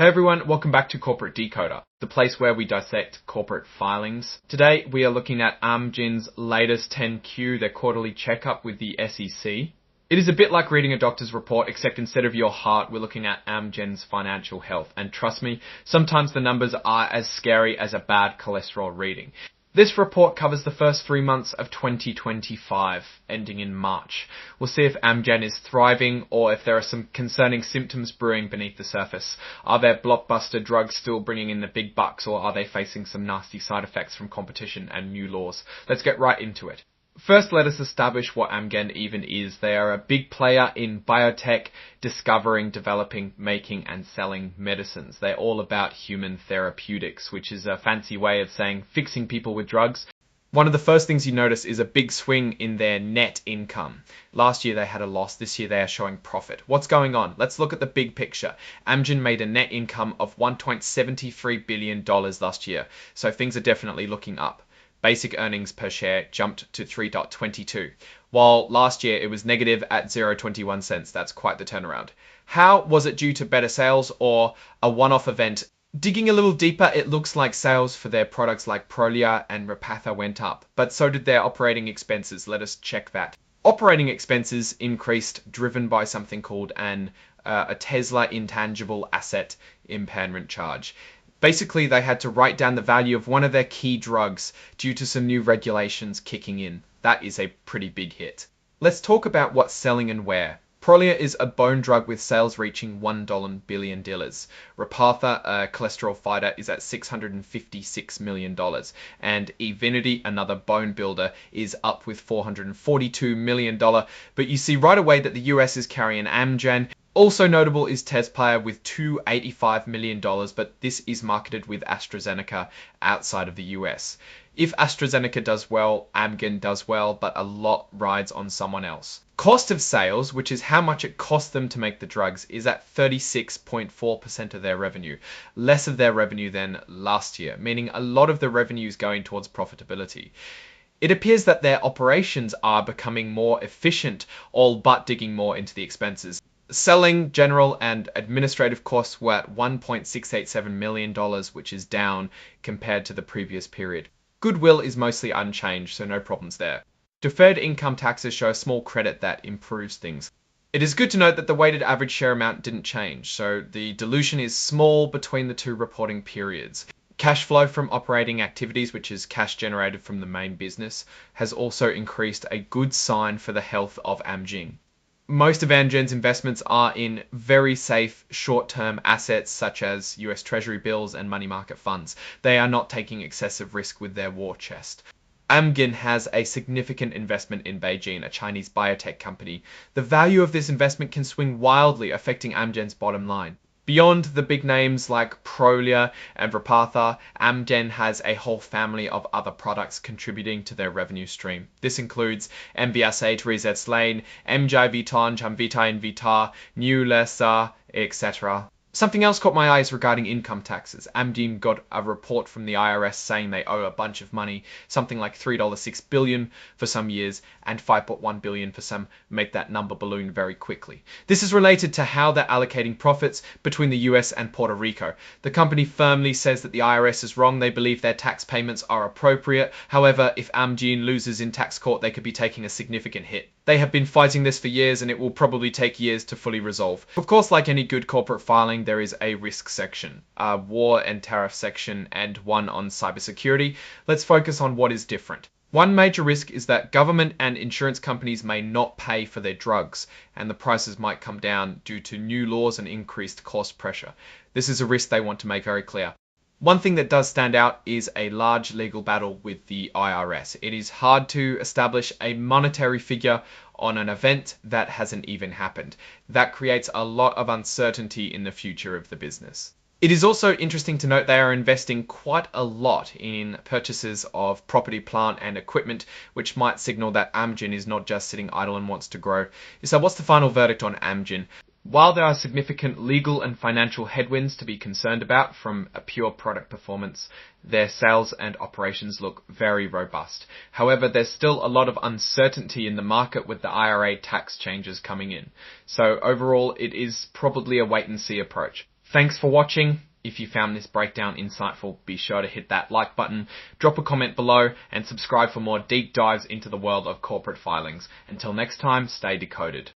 Hey everyone, welcome back to Corporate Decoder, the place where we dissect corporate filings. Today we are looking at AMGEN's latest 10Q, their quarterly checkup with the SEC. It is a bit like reading a doctor's report, except instead of your heart, we're looking at AMGEN's financial health. And trust me, sometimes the numbers are as scary as a bad cholesterol reading. This report covers the first 3 months of 2025, ending in March. We'll see if AMGEN is thriving or if there are some concerning symptoms brewing beneath the surface. Are their blockbuster drugs still bringing in the big bucks, or are they facing some nasty side effects from competition and new laws? Let's get right into it. First, let us establish what AMGEN even is. They are a big player in biotech, discovering, developing, making and selling medicines. They're all about human therapeutics, which is a fancy way of saying fixing people with drugs. One of the first things you notice is a big swing in their net income. Last year they had a loss, this year they are showing profit. What's going on? Let's look at the big picture. AMGEN made a net income of $1.73 billion last year, so things are definitely looking up. Basic earnings per share jumped to 3.22, while last year it was negative at 0.21 cents. That's quite the turnaround. How was it due to better sales or a one-off event? Digging a little deeper, it looks like sales for their products like Prolia and Repatha went up, but so did their operating expenses. Let us check that. Operating expenses increased, driven by something called a Tesla intangible asset impairment charge. Basically, they had to write down the value of one of their key drugs due to some new regulations kicking in. That is a pretty big hit. Let's talk about what's selling and where. Prolia is a bone drug with sales reaching $1 billion. Repatha, a cholesterol fighter, is at $656 million. And Evenity, another bone builder, is up with $442 million. But you see right away that the US is carrying AMGEN. Also notable is Tezspire with $285 million, but this is marketed with AstraZeneca outside of the US. If AstraZeneca does well, AMGEN does well, but a lot rides on someone else. Cost of sales, which is how much it costs them to make the drugs, is at 36.4% of their revenue. Less of their revenue than last year, meaning a lot of the revenue is going towards profitability. It appears that their operations are becoming more efficient, all but digging more into the expenses. Selling, general and administrative costs were at $1.687 million, which is down compared to the previous period. Goodwill is mostly unchanged, so no problems there. Deferred income taxes show a small credit that improves things. It is good to note that the weighted average share amount didn't change, so the dilution is small between the two reporting periods. Cash flow from operating activities, which is cash generated from the main business, has also increased, a good sign for the health of AMGEN. Most of AMGEN's investments are in very safe short-term assets such as US Treasury bills and money market funds. They are not taking excessive risk with their war chest. AMGEN has a significant investment in BeiGene, a Chinese biotech company. The value of this investment can swing wildly, affecting AMGEN's bottom line. Beyond the big names like Prolia and Repatha, AMGEN has a whole family of other products contributing to their revenue stream. This includes MBS8, Rezetslane, MJ-Viton, Jamvita Invita, Neulesa, etc. Something else caught my eyes regarding income taxes. AMGEN got a report from the IRS saying they owe a bunch of money, something like $3.6 billion for some years and $5.1 billion for some, made that number balloon very quickly. This is related to how they're allocating profits between the US and Puerto Rico. The company firmly says that the IRS is wrong. They believe their tax payments are appropriate. However, if AMGEN loses in tax court, they could be taking a significant hit. They have been fighting this for years, and it will probably take years to fully resolve. Of course, like any good corporate filing, there is a risk section, a war and tariff section, and one on cybersecurity. Let's focus on what is different. One major risk is that government and insurance companies may not pay for their drugs, and the prices might come down due to new laws and increased cost pressure. This is a risk they want to make very clear. One thing that does stand out is a large legal battle with the IRS. It is hard to establish a monetary figure on an event that hasn't even happened. That creates a lot of uncertainty in the future of the business. It is also interesting to note they are investing quite a lot in purchases of property, plant and equipment, which might signal that AMGEN is not just sitting idle and wants to grow. So what's the final verdict on AMGEN? While there are significant legal and financial headwinds to be concerned about from a pure product performance, their sales and operations look very robust. However, there's still a lot of uncertainty in the market with the IRA tax changes coming in. So overall, it is probably a wait and see approach. Thanks for watching. If you found this breakdown insightful, be sure to hit that like button, drop a comment below, and subscribe for more deep dives into the world of corporate filings. Until next time, stay decoded.